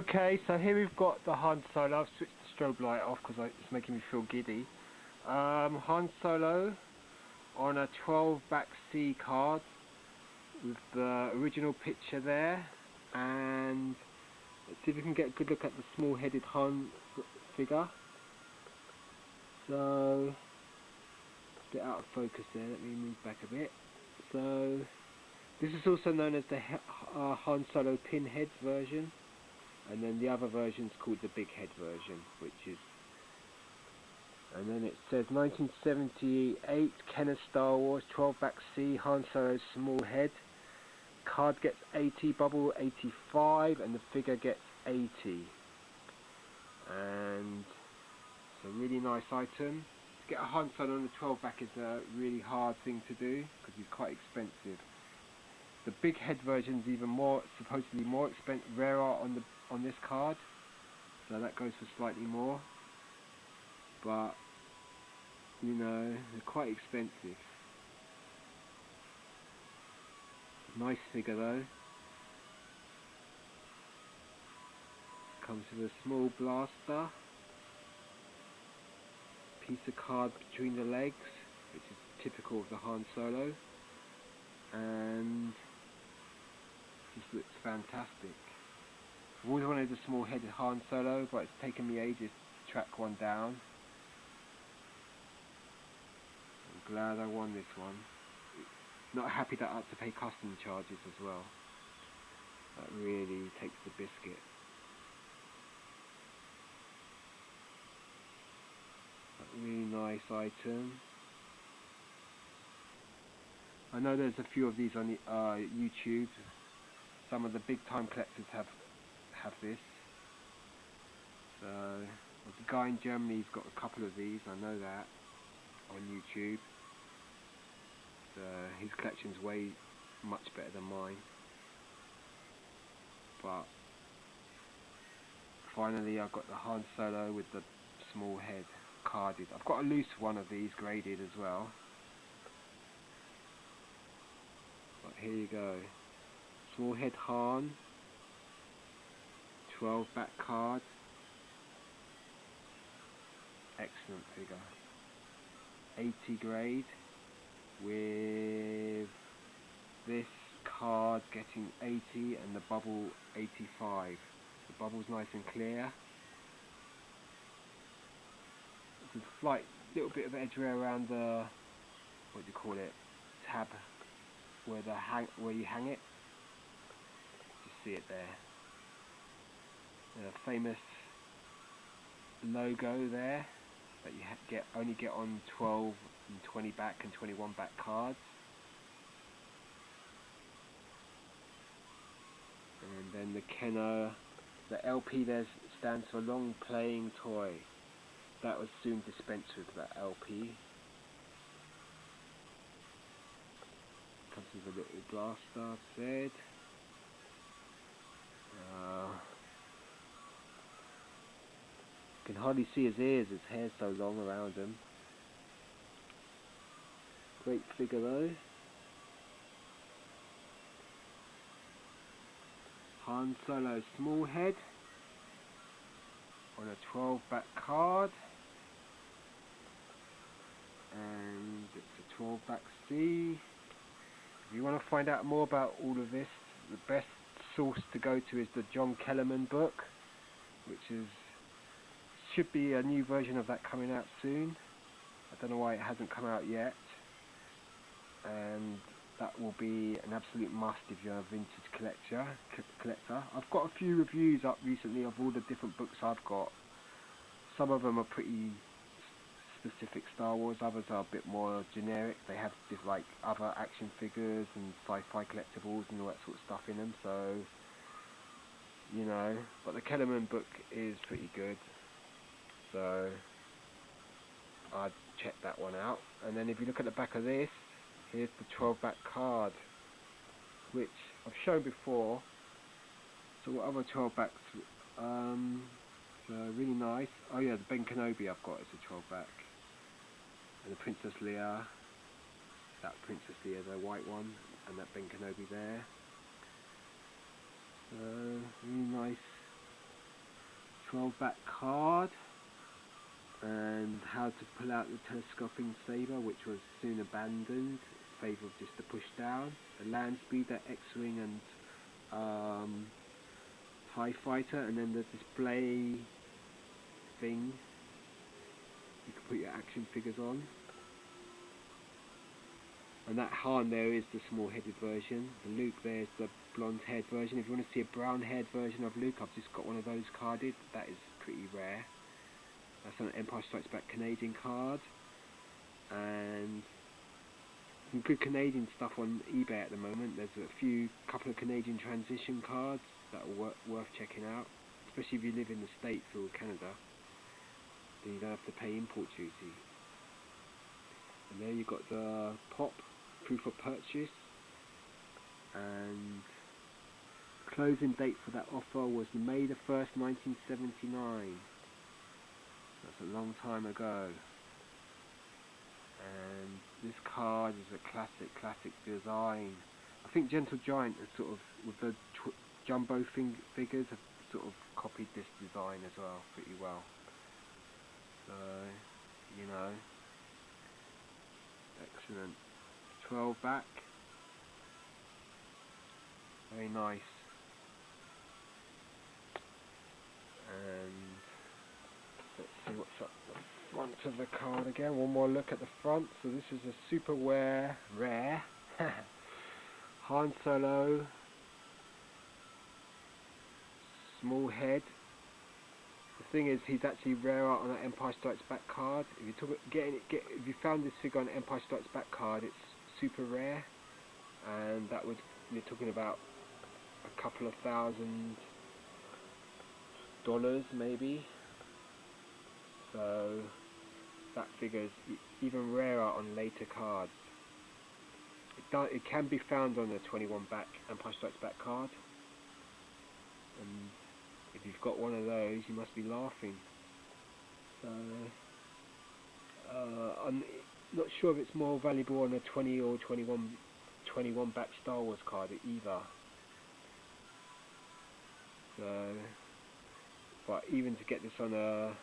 Okay, so here we've got the Han Solo. I've switched the strobe light off because it's making me feel giddy. Han Solo on a 12 back C card with the original picture there, and let's see if we can get a good look at the small headed Han figure. So, a bit out of focus there, let me move back a bit. So, this is also known as the Han Solo pinhead version, and then the other version is called the big head version, and then it says 1978 Kenner Star Wars 12 back C Han Solo small head. Card gets 80, bubble 85, and the figure gets 80. And it's a really nice item. To get a Han Solo on the 12 back is a really hard thing to do because he's quite expensive. The big head version is even more, supposedly more expensive, rarer on this card, so that goes for slightly more. But you know, they're quite expensive. Nice figure though. Comes with a small blaster, piece of card between the legs, which is typical of the Han Solo, and this looks fantastic. I've always wanted a small headed Han Solo, but it's taken me ages to track one down. I'm glad I won this one. Not happy that I had to pay custom charges as well. That really takes the biscuit. A really nice item. I know there's a few of these on YouTube. Some of the big time collectors have this. So the guy in Germany's got a couple of these, I know that, on YouTube. So his collection's way much better than mine. But finally I got the Han Solo with the small head carded. I've got a loose one of these graded as well. But here you go. Small head Han, 12 back card. Excellent figure. 80 grade, with this card getting 80 and the bubble 85. The bubble's nice and clear. There's a slight little bit of edge wear around the, what do you call it, tab where you hang it. Just see it there. The famous logo there that you only get on 12 and 20 back and 21 back cards. And then the Kenner, the LP there stands for long playing toy. That was soon dispensed with, that LP. Comes with a little blaster, I've said. You can hardly see his ears, his hair's so long around him. Great figure though. Han Solo small head on a 12 back card, and it's a 12 back C. If you want to find out more about all of this, the best source to go to is the John Kellerman book, which should be a new version of that coming out soon. I don't know why it hasn't come out yet, and that will be an absolute must if you're a vintage collector. I've got a few reviews up recently of all the different books I've got. Some of them are pretty specific Star Wars, others are a bit more generic. They have like other action figures and sci-fi collectibles and all that sort of stuff in them, so you know, but the Kellerman book is pretty good, so I'd check that one out. And then if you look at the back of this, here's the 12 back card, which I've shown before. So what other 12 backs? So really nice. Oh yeah, the Ben Kenobi I've got is a 12 back, and the Princess Leia, that Princess Leia, the white one, and that Ben Kenobi there. Really nice 12 back card, and how to pull out the telescoping saber, which was soon abandoned in favour of just the push down. The land speed, that X-wing and TIE fighter, and then the display thing. You can put your action figures on. And that Han there is the small-headed version. The Luke there is the blonde-haired version. If you want to see a brown-haired version of Luke, I've just got one of those carded. That is pretty rare. That's an Empire Strikes Back Canadian card. And some good Canadian stuff on eBay at the moment. There's a couple of Canadian transition cards that are worth checking out. Especially if you live in the States or Canada. Then you don't have to pay import duty. And there you've got the pop proof of purchase, and closing date for that offer was May the 1st, 1979. That's a long time ago. And this card is a classic design. I think Gentle Giant has sort of, with the jumbo figures, have sort of copied this design as well pretty well. So, you know, excellent. 12 back, very nice. And let's see what's up the front of the card again. One more look at the front. So this is a super rare Han Solo, small head. The thing is, he's actually rarer on an Empire Strikes Back card. If you found this figure on an Empire Strikes Back card, it's super rare, and that would, you're talking about a couple of $1,000 maybe. So that figure's even rarer on later cards. It can be found on a 21 back Empire Strikes Back card, and if you've got one of those, you must be laughing. So I'm not sure if it's more valuable on a 20 or 21 back Star Wars card either. So, but even to get this on a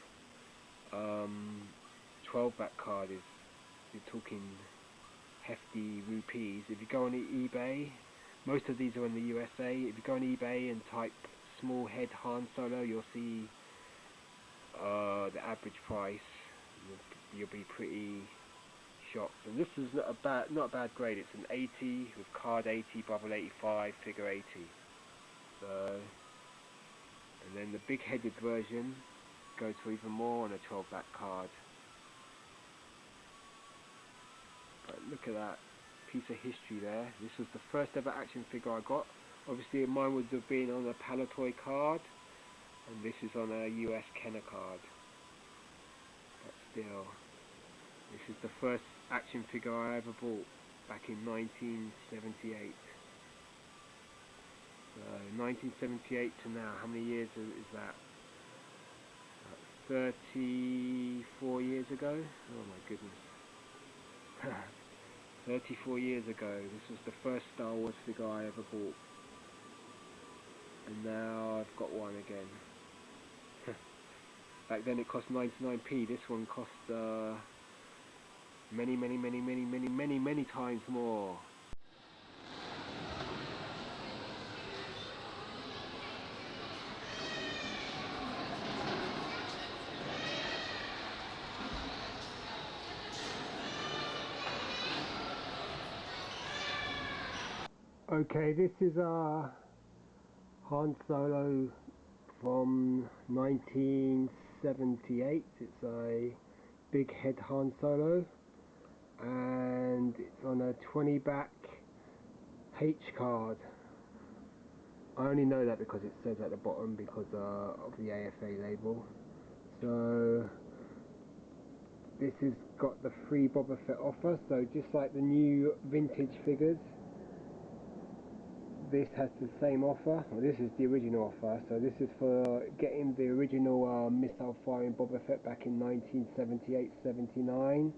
12 back card is, you're talking hefty rupees. If you go on eBay, most of these are in the USA. If you go on eBay and type small head Han Solo, you'll see the average price. You'll be pretty shocked. And this is not a bad grade. It's an 80 with card 80, bubble 85, figure 80. So, and then the big headed version goes for even more on a 12 back card. But look at that piece of history there. This was the first ever action figure I got. Obviously mine would have been on a Palitoy card, and this is on a US Kenner card. But still, this is the first action figure I ever bought back in 1978. So 1978 to now, how many years is that? 34 years ago? Oh my goodness. 34 years ago, this was the first Star Wars figure I ever bought. And now I've got one again. Back then it cost 99p, this one cost many times more. Okay, this is Han Solo from 1978. It's a big head Han Solo, and it's on a 20 back H card. I only know that because it says at the bottom because of the AFA label. So this has got the free Boba Fett offer, so just like the new vintage figures, this has the same offer. Well, this is the original offer, so this is for getting the original missile firing Boba Fett back in 1978-79.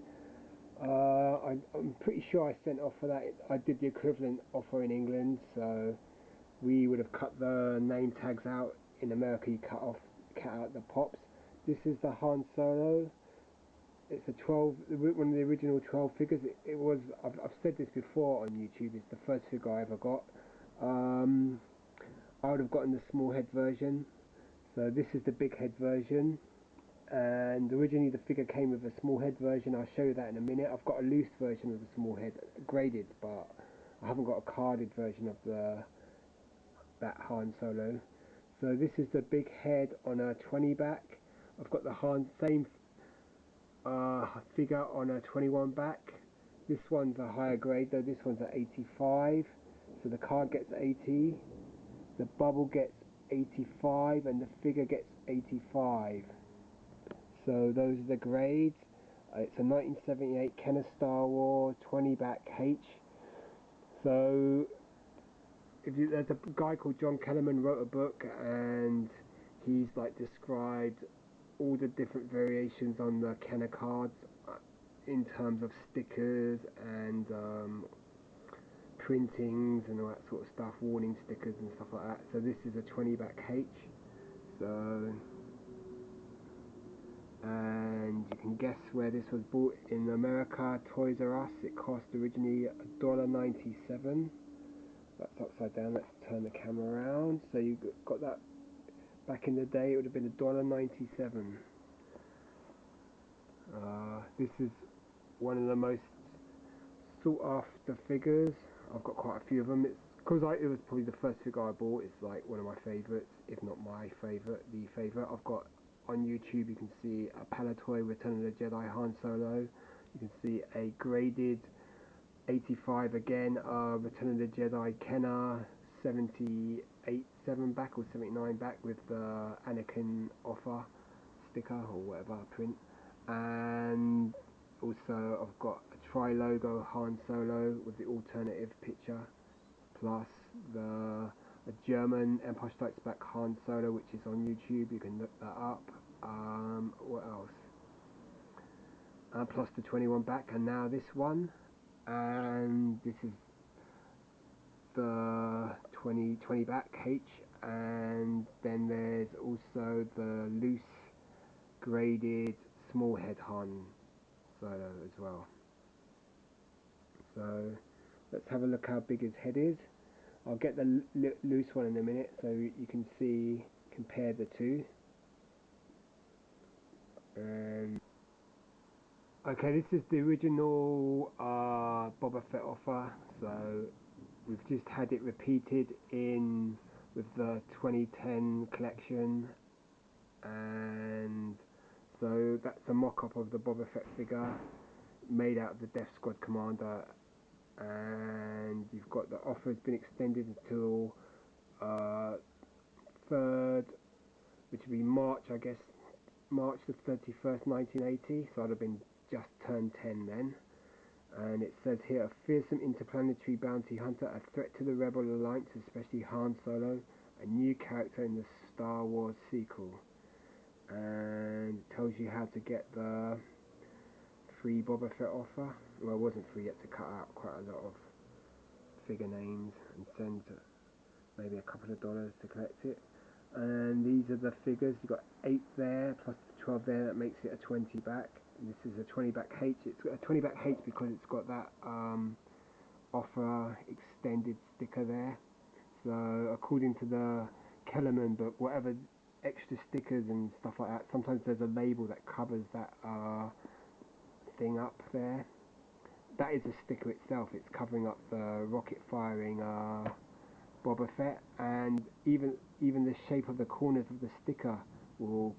I'm pretty sure I sent off for that. I did the equivalent offer in England, so we would have cut the name tags out. In America you cut out the pops. This is the Han Solo. It's a 12, one of the original 12 figures. It was, I've said this before on YouTube, it's the first figure I ever got. I would have gotten the small head version. So this is the big head version. And originally the figure came with a small head version. I'll show you that in a minute. I've got a loose version of the small head, graded, but I haven't got a carded version of that Han Solo. So this is the big head on a 20 back. I've got the same figure on a 21 back. This one's a higher grade though. This one's at 85. So the card gets 80, the bubble gets 85, and the figure gets 85. So those are the grades. It's a 1978 Kenner Star Wars 20 back H. So there's a guy called John Kellerman wrote a book, and he's like described all the different variations on the Kenner cards in terms of stickers and printings and all that sort of stuff, warning stickers and stuff like that. So this is a 20 back H. So, and you can guess where this was bought in America. Toys R Us. It cost originally $1.97. That's upside down. Let's turn the camera around. So you got that back in the day. It would have been $1.97. This is one of the most sought after figures. I've got quite a few of them. It's because it was probably the first figure I bought. It's like one of my favourites, if not my favourite, the favourite. I've got on YouTube. You can see a Palitoy Return of the Jedi Han Solo. You can see a graded 85 again, Return of the Jedi Kenner 78 7 back or 79 back with the Anakin offer sticker or whatever print. And also I've got a tri-logo Han Solo with the alternative picture, plus a German Empire Strikes Back Han Solo, which is on YouTube. You can look that up. What else? Plus the 21 back, and now this one. And this is the 20 back H, and then there's also the loose graded small head Han Solo as well. So let's have a look how big his head is. I'll get the loose one in a minute so you can see, compare the two. Okay, this is the original Boba Fett offer. So we've just had it repeated in with the 2010 collection, and so that's a mock-up of the Boba Fett figure made out of the Death Squad Commander, and you've got the offer has been extended until 3rd, which would be March, I guess, March the 31st, 1980, so I'd have been just turned 10 then. And it says here, a fearsome interplanetary bounty hunter, a threat to the Rebel Alliance, especially Han Solo, a new character in the Star Wars sequel. And it tells you how to get the free Boba Fett offer. Well, it wasn't free, you had to cut out quite a lot of figure names and send maybe a couple of dollars to collect it. And these are the figures. You've got 8 there plus the 12 there. That makes it a 20 back. And this is a 20 back H. It's got a 20 back H because it's got that offer extended sticker there. So according to the Kellerman book, whatever extra stickers and stuff like that, sometimes there's a label that covers that thing up there. That is a sticker itself. It's covering up the rocket firing Boba Fett, and even the shape of the corners of the sticker will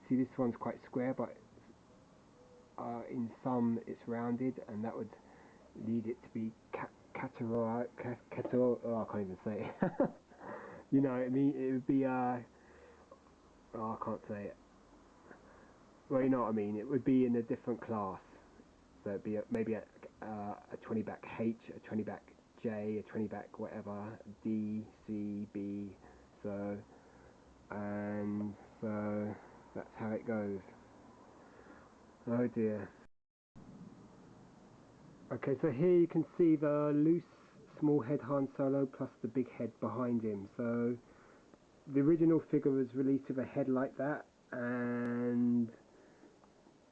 see. This one's quite square, but in some it's rounded, and that would lead it to be I can't even say it. You know what I mean? It would be I can't say it. Well, you know what I mean. It would be in a different class. So it'd be maybe a 20 back H, a 20 back J, a 20 back whatever, D, C, B, so, and so that's how it goes. Oh dear. Okay, so here you can see the loose small head Han Solo plus the big head behind him. So the original figure was released with a head like that, and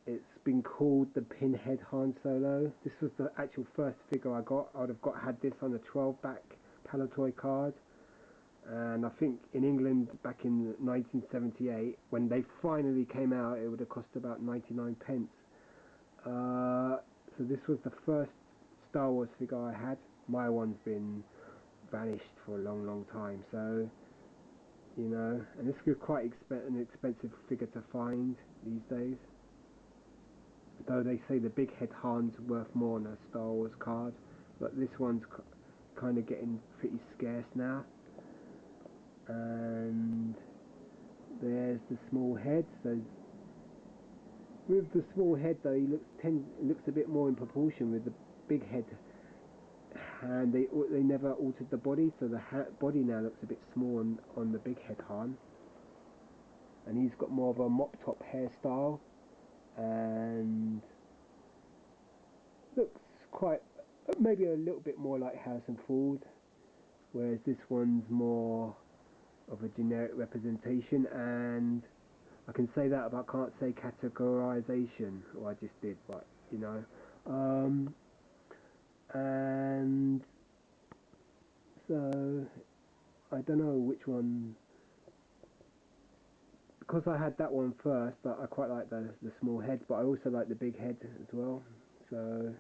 it's been called the Pinhead Han Solo. This was the actual first figure I got. I would have had this on a 12-back Palitoy card. And I think in England back in 1978, when they finally came out, it would have cost about 99 pence. So this was the first Star Wars figure I had. My one's been vanished for a long, long time. So, you know, and this is quite an expensive figure to find these days. Though they say the big head Han's worth more on a Star Wars card, but this one's kind of getting pretty scarce now. And there's the small head. So with the small head though, he looks a bit more in proportion with the big head. And they never altered the body, so the body now looks a bit small on the big head Han. And he's got more of a mop top hairstyle, and looks quite, maybe a little bit more like Harrison Ford, whereas this one's more of a generic representation. And I can say that, but I can't say categorization, or I just did, but you know. And so I don't know which one, because I had that one first, but I quite like the small head, but I also like the big head as well. So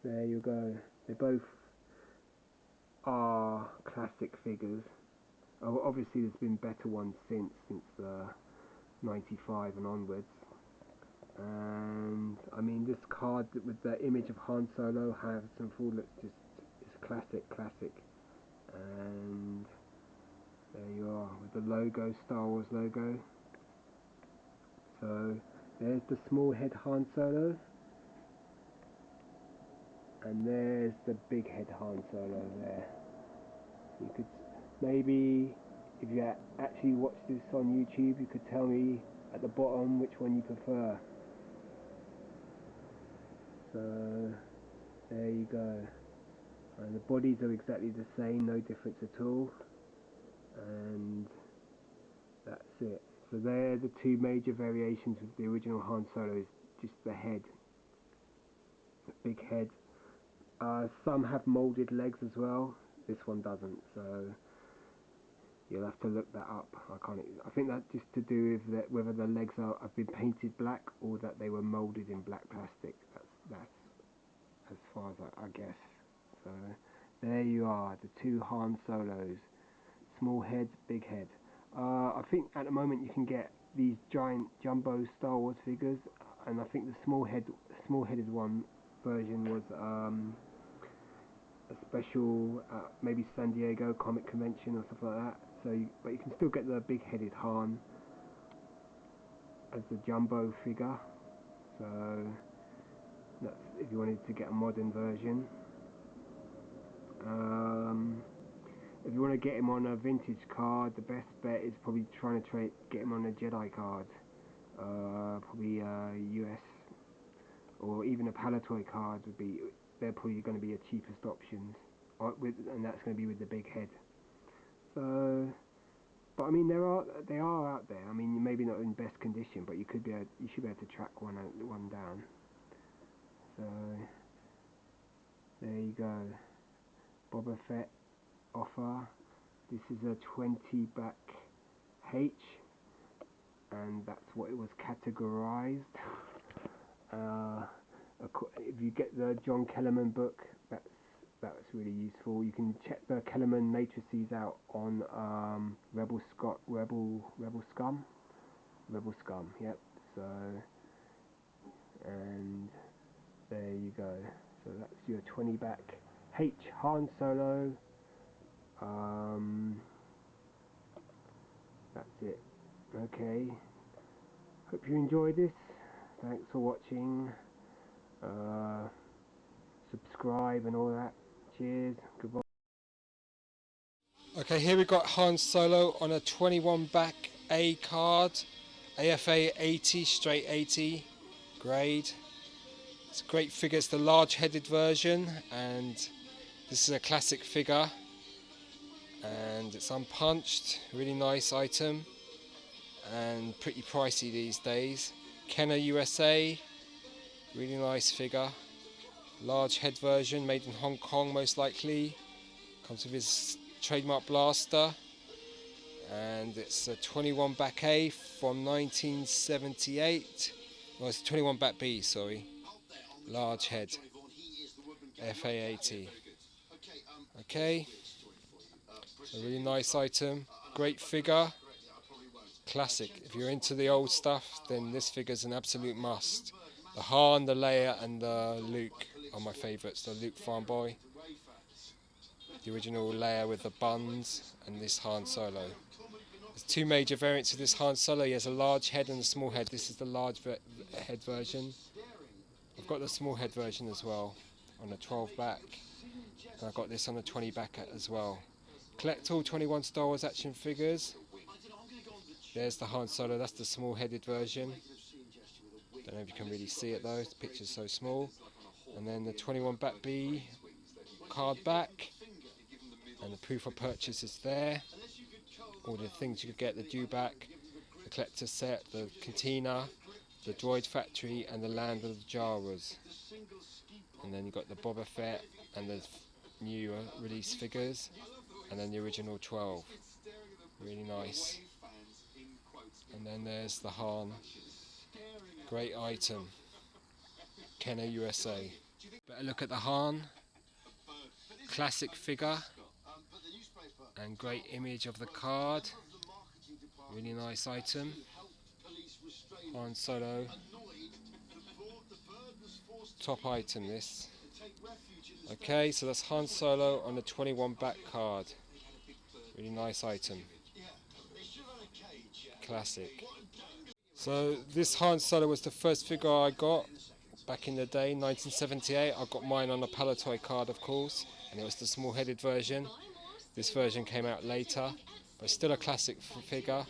there you go. They both are classic figures. Obviously there's been better ones since 95 and onwards. And I mean, this card with the image of Han Solo, Harrison Ford, looks just, it's classic. And there you are with the logo, Star Wars logo. So there's the small head Han Solo, and there's the big head Han Solo there. You could maybe, if you actually watch this on YouTube, you could tell me at the bottom which one you prefer. So there you go. And the bodies are exactly the same, no difference at all. And that's it. So they're the two major variations with the original Han Solo, is just the head, the big head. Some have moulded legs as well. This one doesn't, so you'll have to look that up. I think that's just to do with that, whether the legs have been painted black or that they were moulded in black plastic. That's as far as I guess. So there you are, the two Han Solos, small head, big head. I think at the moment you can get these giant jumbo Star Wars figures, and I think the small headed one version was a special, maybe San Diego Comic Convention or stuff like that. So, but you can still get the big headed Han as the jumbo figure. So that's if you wanted to get a modern version. If you want to get him on a vintage card, the best bet is probably trying to get him on a Jedi card, probably US, or even a Palitoy card would be. They're probably going to be your cheapest options, and that's going to be with the big head. So, but I mean, they are out there. I mean, maybe not in best condition, but you should be able to track one down. So there you go. Boba Fett offer. This is a 20-back H, and that's what it was categorized. If you get the John Kellerman book, that's really useful. You can check the Kellerman matrices out on Rebel Scum. Yep. So, and there you go. So that's your 20-back H Han Solo. That's it. Okay. Hope you enjoyed this. Thanks for watching. Subscribe and all that. Cheers. Goodbye. Okay, here we've got Han Solo on a 21-back A card. AFA 80, straight 80 grade. It's a great figure. It's the large-headed version, and this is a classic figure. and it's unpunched, really nice item and pretty pricey these days. Kenner USA, really nice figure, large head version, made in Hong Kong most likely, comes with his trademark blaster, and it's a 21 back A from 1978. No, it's 21 back B, sorry. Large head, FA80. Okay, so really nice item, great figure, classic. If you're into the old stuff, then this figure's an absolute must. The Han, the Leia, and the Luke are my favourites. The Luke Farm Boy, the original Leia with the buns, and this Han Solo. There's two major variants of this Han Solo. He has a large head and a small head. This is the large head version. I've got the small head version as well on a 12 back, and I've got this on a 20 back as well. Collect all 21 Star Wars action figures. There's the Han Solo, that's the small headed version. Don't know if you can really see it though, the picture's so small. And then the 21 back B card back, and the proof of purchase is there. All the things you could get, the dewback, the collector set, the cantina, the droid factory, and the land of the Jawas. And then you've got the Boba Fett and the new release figures, and then the original 12. Really nice. And then there's the Han. Great item. Kenner USA. Better look at the Han. Classic figure. And great image of the card. Really nice item. Han Solo. Top item this. Okay, so that's Han Solo on the 21 back card. Really nice item. Classic. So this Han Solo was the first figure I got back in the day, 1978. I got mine on a Palitoy card, of course, and it was the small-headed version. This version came out later, but still a classic figure.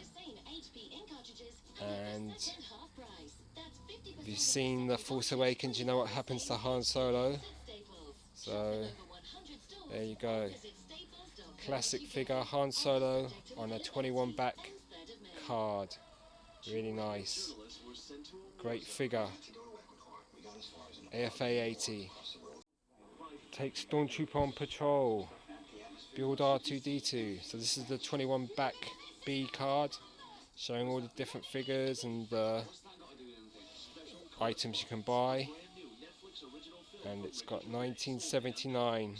And if you've seen The Force Awakens, you know what happens to Han Solo. So there you go. Classic figure, Han Solo on a 21 back card. Really nice. Great figure. AFA 80. Take Stormtrooper on patrol. Build R2D2. So this is the 21 back B card, showing all the different figures and the items you can buy. And it's got 1979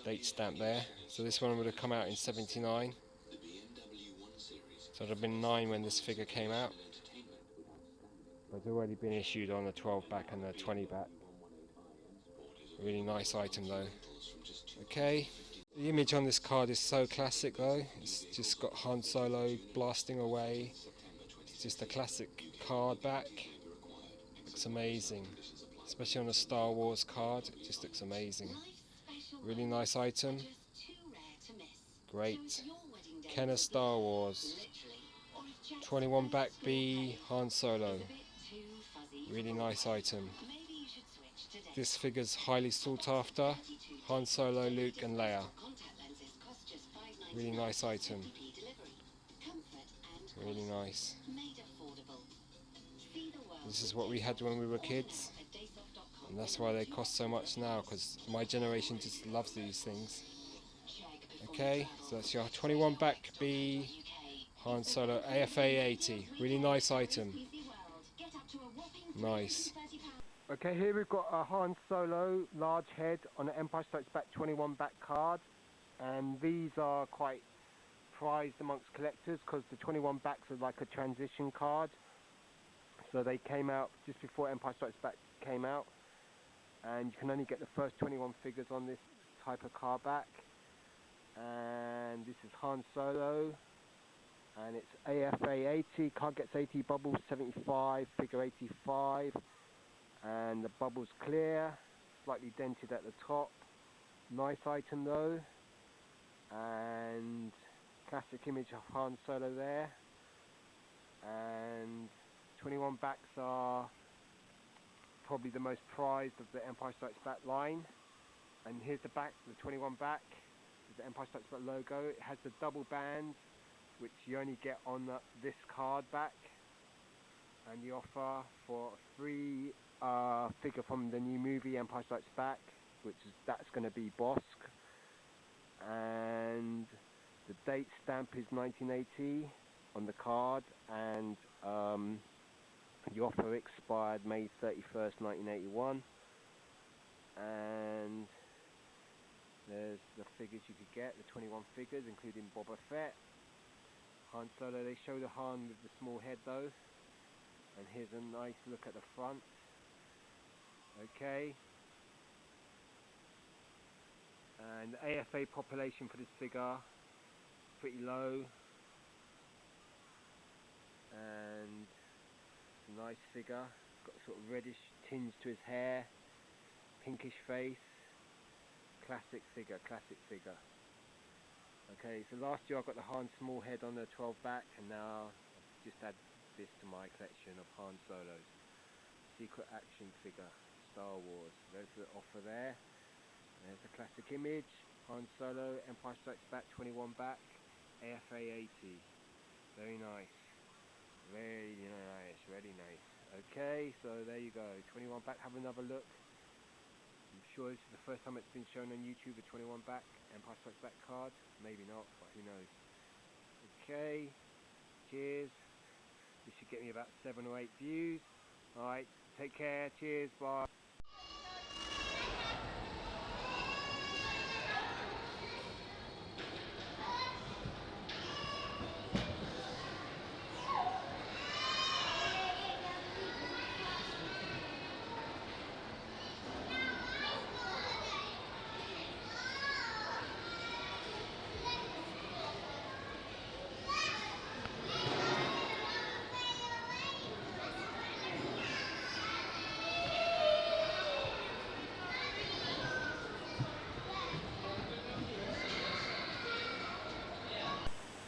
date stamp there. So this one would have come out in 79. So it would have been 9 when this figure came out. But it's already been issued on the 12 back and the 20 back. Really nice item though. Okay. The image on this card is so classic though. It's just got Han Solo blasting away. It's just a classic card back. Looks amazing. Especially on a Star Wars card. It just looks amazing. Really nice item. Great. Kenner Star Wars. 21 back B Han Solo. Really nice item. This figure's highly sought after. Han Solo, Luke and Leia. Really nice item. Really nice. This is what we had when we were kids. And that's why they cost so much now, because my generation just loves these things. Okay, so that's your 21 back B Han Solo AFA 80. Really nice item. Nice. Okay, here we've got a Han Solo large head on an Empire Strikes Back 21 back card, and these are quite prized amongst collectors because the 21 backs are like a transition card. So they came out just before Empire Strikes Back came out, and you can only get the first 21 figures on this type of card back. And this is Han Solo, and it's AFA 80, card gets 80 bubbles, 75, figure 85, and the bubbles clear, slightly dented at the top. Nice item though, and classic image of Han Solo there. And 21 backs are probably the most prized of the Empire Strikes Back line. And here's the back, the 21 back, the Empire Strikes Back logo. It has the double band, which you only get on this card back, and the offer for a free figure from the new movie Empire Strikes Back, that's going to be Bosk, and the date stamp is 1980 on the card, and the offer expired May 31st, 1981, and there's the figures you could get, the 21 figures, including Boba Fett, Han Solo. They show the Han with the small head though, and here's a nice look at the front. Okay, and the AFA population for this figure, pretty low, and it's a nice figure. Got sort of reddish tinge to his hair, pinkish face. Classic figure, classic figure. Okay, so last year I got the Han small head on the 12 back, and now I've just added this to my collection of Han Solos. Secret action figure, Star Wars. There's the offer there. There's the classic image, Han Solo, Empire Strikes Back 21 back, AFA 80. Very nice. Very nice, really nice. Okay, so there you go, 21 back. Have another look. I'm sure this is the first time it's been shown on YouTube, the 21 back Empire Strikes Back card. Maybe not, but who knows. Okay, cheers. This should get me about 7 or 8 views. Alright, take care, cheers, bye.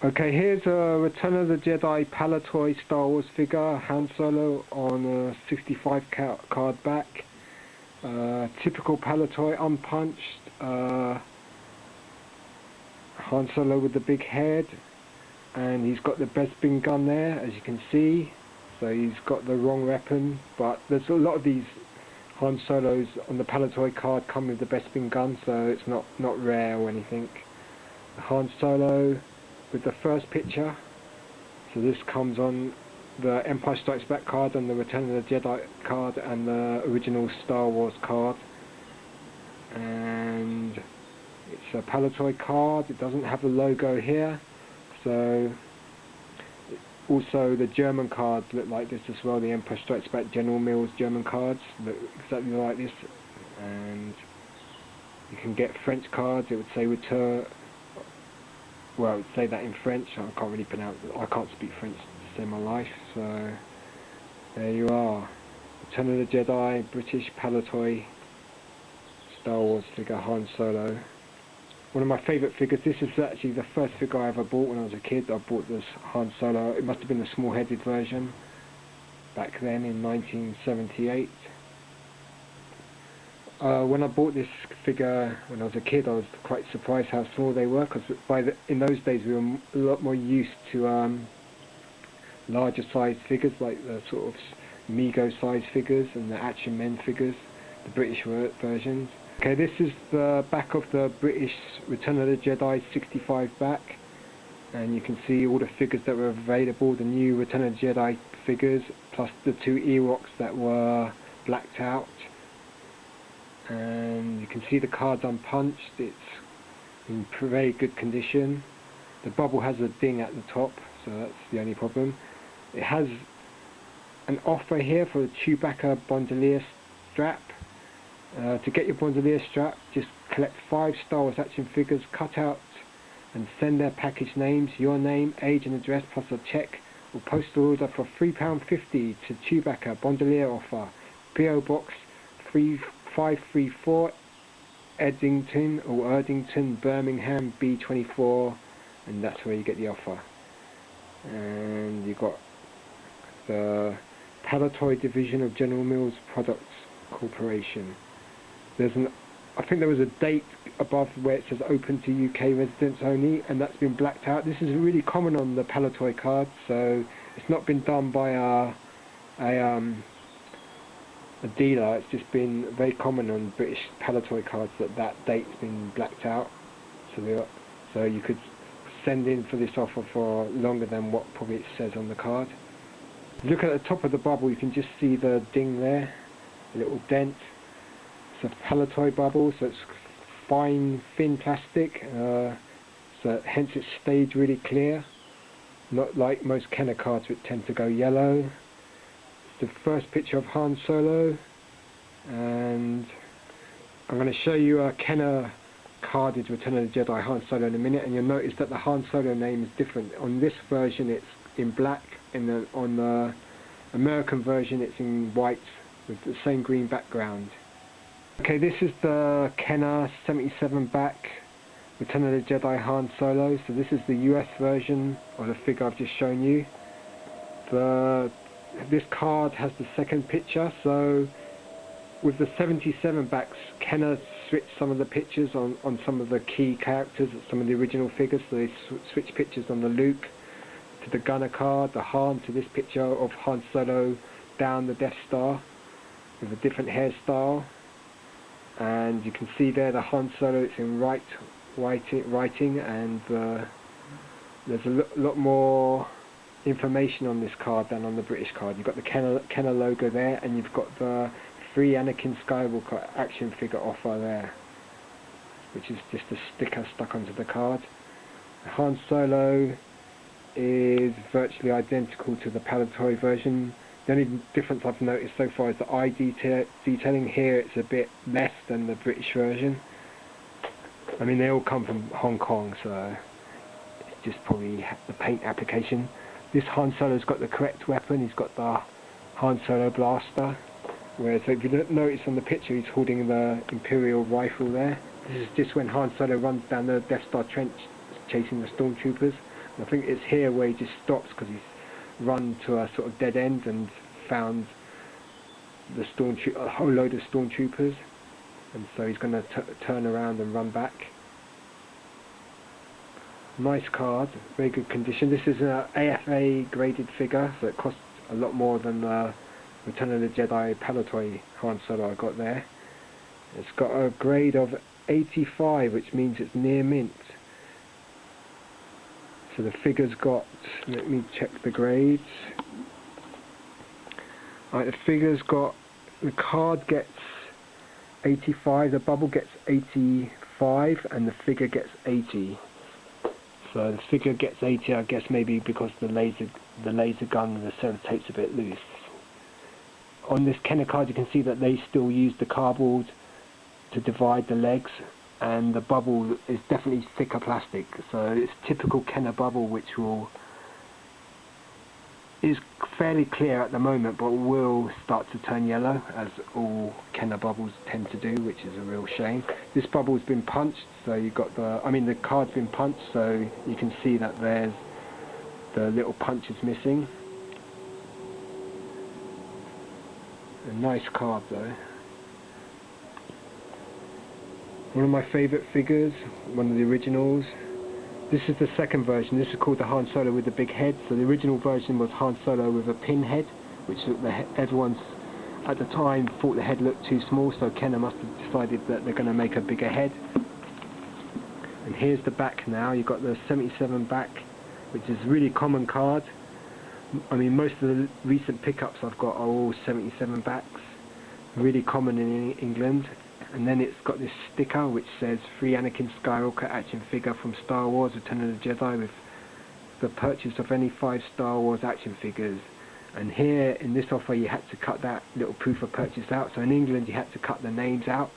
Okay, here's a Return of the Jedi Palitoy Star Wars figure, Han Solo on a 65 card back. Typical Palitoy, unpunched. Han Solo with the big head, and he's got the Bespin gun there, as you can see. So he's got the wrong weapon, but there's a lot of these Han Solos on the Palitoy card come with the Bespin gun, so it's not rare or anything. Han Solo with the first picture, so this comes on the Empire Strikes Back card and the Return of the Jedi card and the original Star Wars card, and it's a Palitoy card. It doesn't have the logo here, so also the German cards look like this as well. The Empire Strikes Back General Mills German cards look exactly like this, and you can get French cards. It would say return. Well, it would say that in French. I can't really pronounce it. I can't speak French to save my life. So there you are. Return of the Jedi, British Palitoy Star Wars figure, Han Solo. One of my favourite figures. This is actually the first figure I ever bought when I was a kid. I bought this Han Solo. It must have been the small-headed version back then in 1978. When I bought this figure when I was a kid, I was quite surprised how small they were, because in those days we were a lot more used to larger size figures, like the sort of Mego size figures and the Action Men figures, the British versions. Okay, this is the back of the British Return of the Jedi 65 back, and you can see all the figures that were available, the new Return of the Jedi figures, plus the 2 Ewoks that were blacked out. And you can see the cards unpunched. It's in very good condition. The bubble has a ding at the top, so that's the only problem. It has an offer here for a Chewbacca bandolier strap. To get your bandolier strap, just collect 5 Star Wars action figures, cut out and send their package names, your name, age and address, plus a check or postal order for £3.50 to Chewbacca bandolier offer, PO Box 534 Erdington, Birmingham B24, and that's where you get the offer. And you got the Palitoy division of General Mills Products Corporation. There's an I think there was a date above where it says open to UK residents only, and that's been blacked out. This is really common on the Palitoy cards, so it's not been done by a dealer. It's just been very common on British Palitoy cards that date's been blacked out. So you could send in for this offer for longer than what probably it says on the card. Look at the top of the bubble, you can just see the ding there, a little dent. It's a Palitoy bubble, so it's fine, thin plastic, so hence it stayed really clear, not like most Kenner cards which tend to go yellow. It's the first picture of Han Solo, and I'm going to show you a Kenner carded Return of the Jedi Han Solo in a minute, and you'll notice that the Han Solo name is different. On this version it's in black, and on the American version it's in white with the same green background. Okay, this is the Kenner 77 back Return of the Jedi Han Solo. So this is the US version of the figure I've just shown you. This card has the second picture, so with the 77 backs, Kenner switched some of the pictures on some of the key characters, some of the original figures. So they switched pictures on the Luke to the Gunner card, the Han to this picture of Han Solo down the Death Star with a different hairstyle. And you can see there the Han Solo, it's in writing, and there's a lot more information on this card than on the British card. You've got the Kenner logo there, and you've got the free Anakin Skywalker action figure offer there, which is just a sticker stuck onto the card. Han Solo is virtually identical to the Palitoy version. The only difference I've noticed so far is the eye detailing. Here it's a bit less than the British version. I mean, they all come from Hong Kong, so it's just probably the paint application. This Han Solo's got the correct weapon. He's got the Han Solo blaster, whereas if you notice on the picture he's holding the Imperial rifle there. This is just when Han Solo runs down the Death Star trench chasing the stormtroopers. And I think it's here where he just stops because he's run to a sort of dead end and found a whole load of stormtroopers, and so he's going to turn around and run back. Nice card, very good condition. This is an AFA graded figure, so it costs a lot more than the Return of the Jedi Palitoy Han Solo I got there. It's got a grade of 85, which means it's near mint. So the figure's got, let me check the grades. Right, the figure's got, the card gets 85, the bubble gets 85, and the figure gets 80. So the figure gets 80, I guess maybe because the laser gun and the sellotape's a bit loose. On this Kenner card you can see that they still use the cardboard to divide the legs, and the bubble is definitely thicker plastic, so it's typical Kenner bubble, which is fairly clear at the moment but will start to turn yellow, as all Kenner bubbles tend to do, which is a real shame. This bubble's been punched, so you've got the card's been punched, so you can see that there's the little punch is missing. A nice card though. One of my favourite figures, one of the originals. This is the second version. This is called the Han Solo with the big head. So the original version was Han Solo with a pin head, which everyone at the time thought the head looked too small, so Kenner must have decided that they're going to make a bigger head. And here's the back now. You've got the 77 back, which is a really common card. I mean, most of the recent pickups I've got are all 77 backs. Really common in England. And then it's got this sticker which says free Anakin Skywalker action figure from Star Wars Return of the Jedi with the purchase of any 5 Star Wars action figures. And here in this offer you had to cut that little proof of purchase out. So in England you had to cut the names out.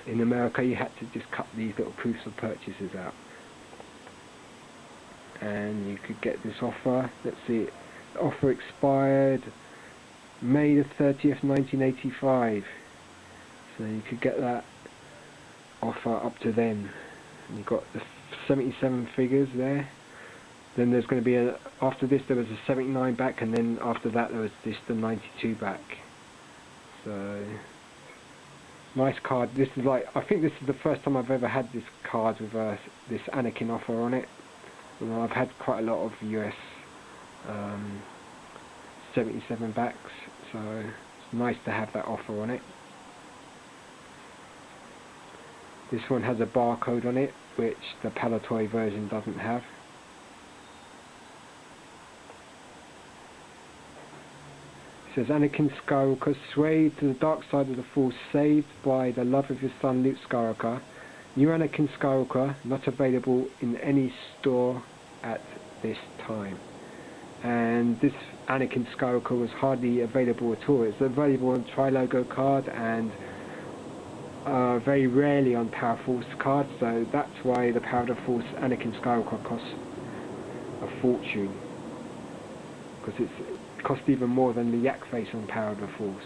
In America you had to just cut these little proofs of purchases out. And you could get this offer. Let's see, the offer expired May the 30th 1985. So you could get that offer up to then. And you've got the 77 figures there. Then there's going to be after this there was a 79 back, and then after that there was just the 92 back. So Nice card. This is like, I think this is the first time I've ever had this card with this Anakin offer on it. You know, I've had quite a lot of US 77 backs, so it's nice to have that offer on it. This one has a barcode on it, which the Palitoy version doesn't have. It says Anakin Skywalker swayed to the dark side of the Force, saved by the love of his son Luke Skywalker. New Anakin Skywalker not available in any store at this time. And this Anakin Skywalker was hardly available at all. It's available on Tri-Logo card and very rarely on Power Force cards, so that's why the Power of the Force Anakin Skywalker costs a fortune, because it costs even more than the Yak face on Power of the Force.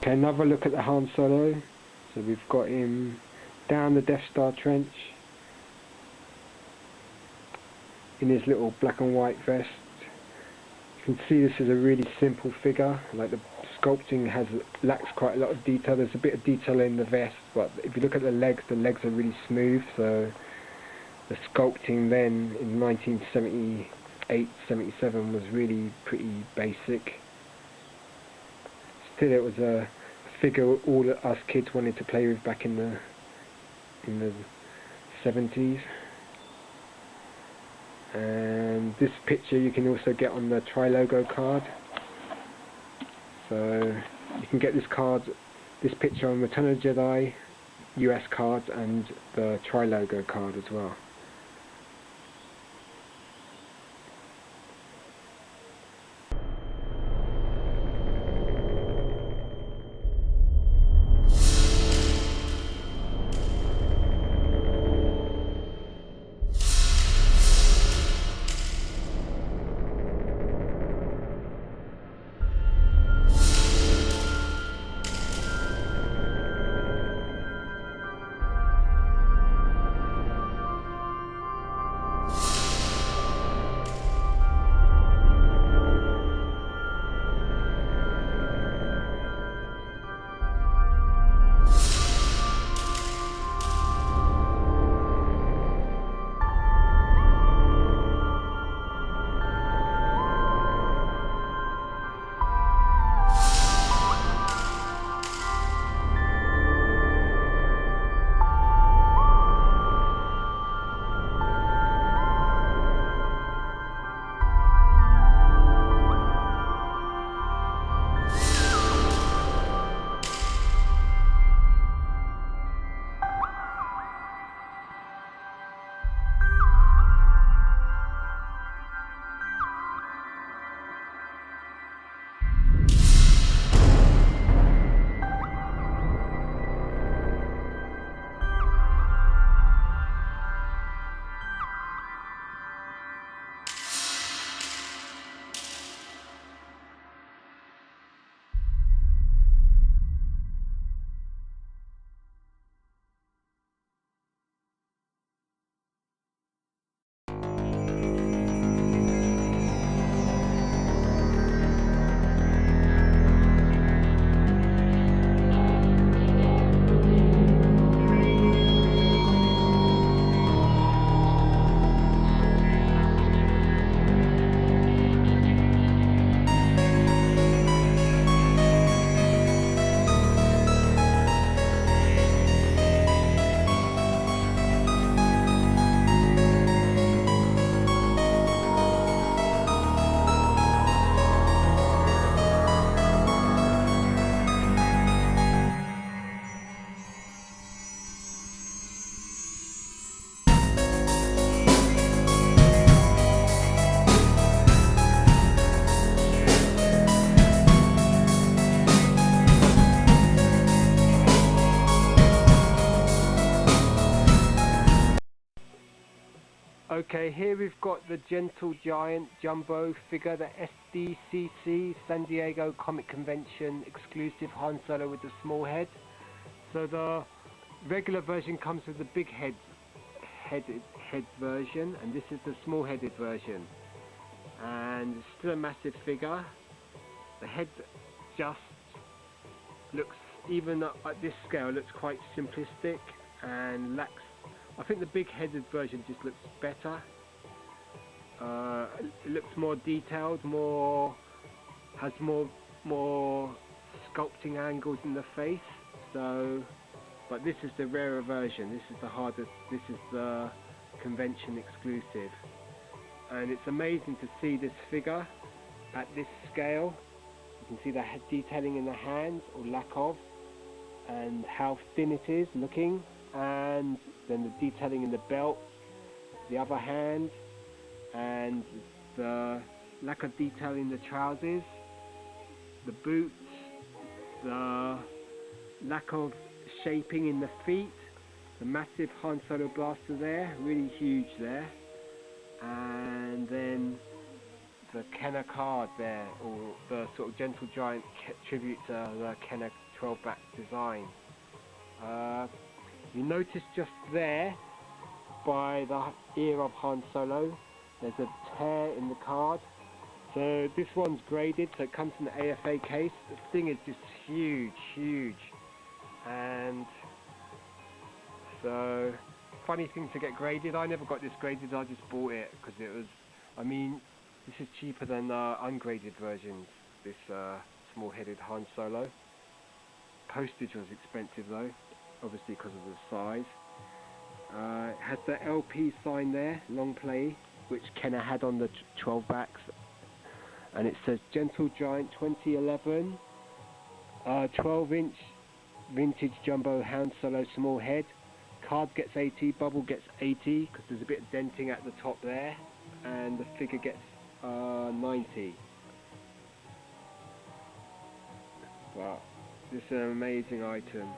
Okay, another look at the Han Solo. So we've got him down the Death Star trench in his little black and white vest. You can see this is a really simple figure. Like, the sculpting lacks quite a lot of detail. There's a bit of detail in the vest, but if you look at the legs are really smooth. So the sculpting then in 1978-77 was really pretty basic. Still, it was a figure all us kids wanted to play with back in the 70s. And this picture you can also get on the Tri-Logo card. So you can get this picture on Return of the Jedi US cards and the Tri-Logo card as well. Okay, here we've got the Gentle Giant Jumbo figure, the SDCC San Diego Comic Convention exclusive Han Solo with the small head. So the regular version comes with the big head version, and this is the small headed version. And it's still a massive figure. The head just looks, even at this scale, looks quite simplistic and lacks. I think the big-headed version just looks better. It looks more detailed, has more sculpting angles in the face. So, but this is the rarer version. This is the hardest. This is the convention exclusive, and it's amazing to see this figure at this scale. You can see the detailing in the hands, or lack of, and how thin it is looking, and then the detailing in the belt, the other hand, and the lack of detail in the trousers, the boots, the lack of shaping in the feet, the massive Han Solo blaster there, really huge there, and then the Kenner card there, or the sort of Gentle Giant tribute to the Kenner 12-back design. You notice just there, by the ear of Han Solo, there's a tear in the card. So this one's graded, so it comes in the AFA case. The thing is just huge, and so funny thing to get graded. I never got this graded. I just bought it because it was. I mean, this is cheaper than ungraded versions. This small-headed Han Solo. Postage was expensive though, obviously because of the size. It has the LP sign there, long play, which Kenner had on the 12 backs, and it says Gentle Giant 2011, 12-inch vintage jumbo Han Solo small head. Card gets 80, bubble gets 80 because there's a bit of denting at the top there, and the figure gets 90. But this is an amazing item.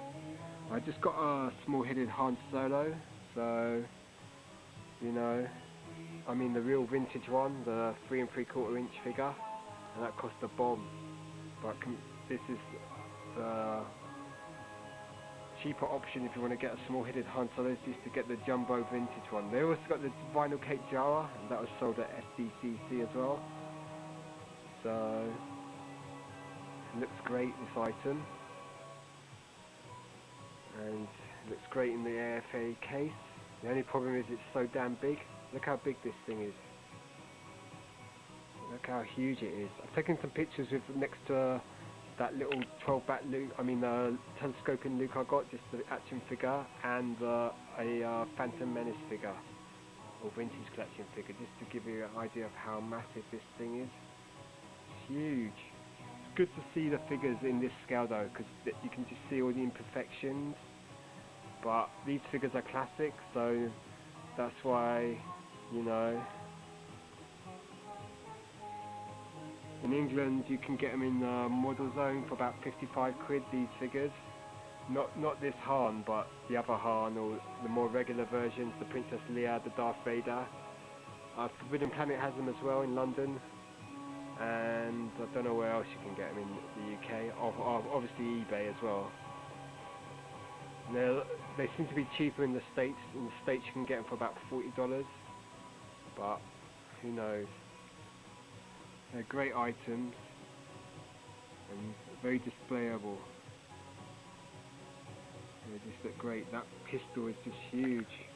I just got a small-headed Han Solo, so you know, I mean the real vintage one, the 3 3/4 inch figure, and that cost a bomb. But this is the cheaper option if you want to get a small-headed Han Solo, is just to get the jumbo vintage one. They also got the vinyl cake Jawa, and that was sold at SDCC as well. So it looks great, this item, and it looks great in the AFA case. The only problem is it's so damn big. Look how big this thing is. Look how huge it is. I've taken some pictures with next to that little 12-back Luke, telescoping Luke I got, just the action figure, and a Phantom Menace figure, or vintage collection figure, just to give you an idea of how massive this thing is. It's huge. It's good to see the figures in this scale though, because you can just see all the imperfections, but these figures are classic, so that's why, you know, in England you can get them in the model zone for about 55 quid, these figures. Not this Han, but the other Han, or the more regular versions, the Princess Leia, the Darth Vader. Forbidden Planet has them as well in London, and I don't know where else you can get them in the UK, obviously eBay as well. They seem to be cheaper in the States. In the States you can get them for about $40, but who knows. They're great items and very displayable. They just look great. That pistol is just huge.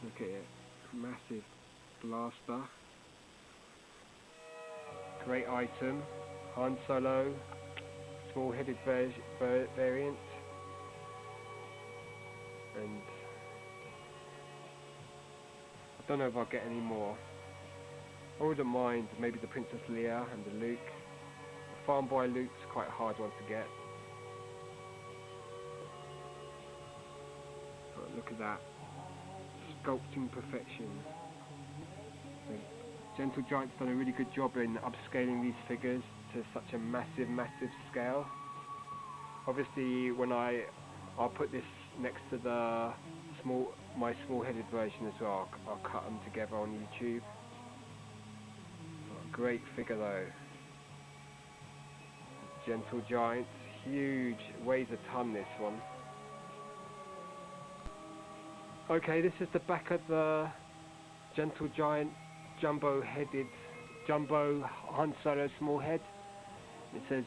Look at it. Massive blaster. Great item. Han Solo. Small-headed variant. And I don't know if I'll get any more. I wouldn't mind maybe the Princess Leia and the Luke. The Farm Boy Luke's quite a hard one to get. But look at that. Sculpting perfection. The Gentle Giant's done a really good job in upscaling these figures to such a massive scale. Obviously when I'll put this next to the my small-headed version as well. I'll cut them together on YouTube. Great figure though. Gentle Giant, huge, weighs a ton this one. Okay, this is the back of the Gentle Giant jumbo Han Solo small head. It says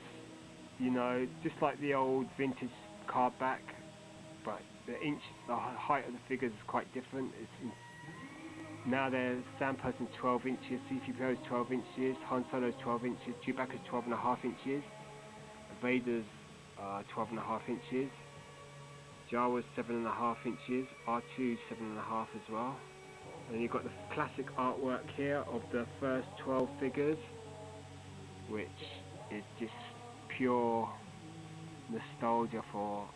you know, just like the old vintage card back, but the height of the figures is quite different. Now there's Sam Person's 12 inches, C-3PO is 12 inches, Han Solo's 12 inches, Chewbacca's 12.5 inches, Vader's 12.5 inches, Jawa's 7.5 inches, R2's 7.5 as well. And then you've got the classic artwork here of the first 12 figures, which is just pure nostalgia for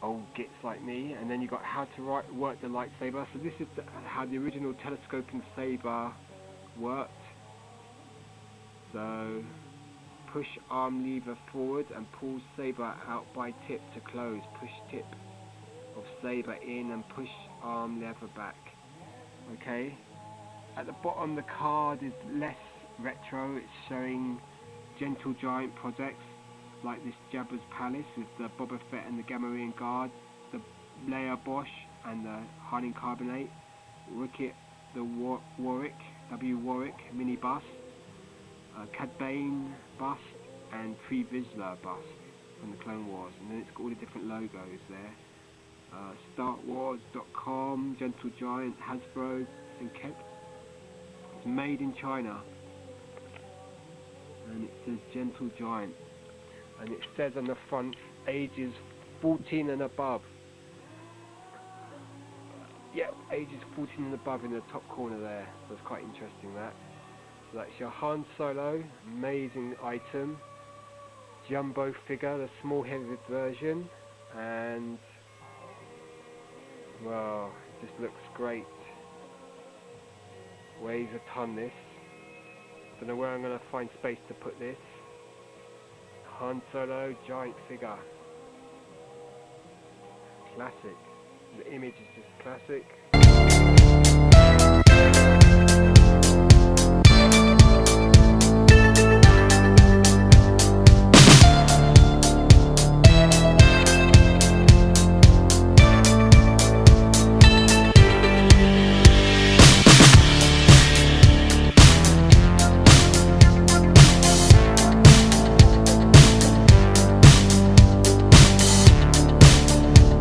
old gits like me. And then you've got how to work the lightsaber. So this is how the original telescoping saber worked. So push arm lever forward and pull saber out by tip to close. Push tip of saber in and push arm lever back. Okay, at the bottom the card is less retro. It's showing Gentle Giant projects like this Jabba's Palace with the Boba Fett and the Gamorrean Guard, the Leia Bosch and the Harding Carbonate, Wicket the Warwick, W. Warwick mini bust, Cad Bane bust and Pre Vizsla bust from the Clone Wars, and then it's got all the different logos there. StarWars.com, Gentle Giant, Hasbro, and Kent. It's made in China, and it says Gentle Giant, and it says on the front ages 14 and above. Yep, ages 14 and above in the top corner there, so it's quite interesting that. So that's your Han Solo, amazing item, jumbo figure, the small headed version, and well, it just looks great. Weighs a ton this. Don't know where I'm going to find space to put this. Han Solo giant figure. Classic. The image is just classic.